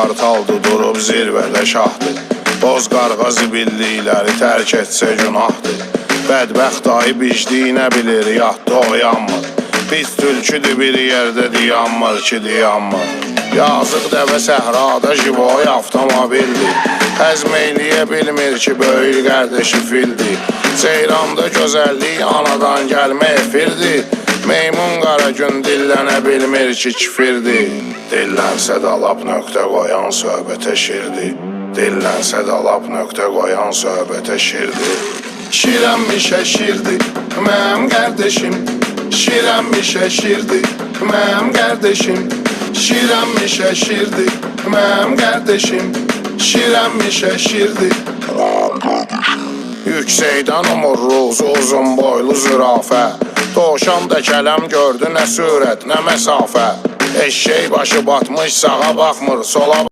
qartaldı, durub zirvədə şahdır. Boz qarğa zibillikləri tərk etsə günahdır. Bədbəxt ayı bicdiyinə bilir, yatdı oyanmır. Pis tülküdür bir yerdə dayanmır ki, dayanmır. Yazıq dəvə səhrada jivoy avtomobildir. Həzm eyləyə bilmir ki, böyük qardeşi fildir. Ceyranda gözəllik anadan gəlmə efirdir. Meymun qara gün dillənə bilmir ki, kifirdir. Dillənsə də lap nöqtə qoyan söhbətə şirdir. Dillənsə də lap nöqtə qoyan söhbətə şirdir. Şirənmişə şirdir, mənim qardeşim. Şirənmişə şirdir, mənim qardeşim. Şirənmişə şirdir, mənim qardeşim. Şirənmişə şirdir, mənim qardeşim. Yüksəkdən umuruz uzun boylu zürafə. Doğuşan da kələm gördü nə sürət, nə məsafə. Eşşək başı batmış sağa baxmır, sola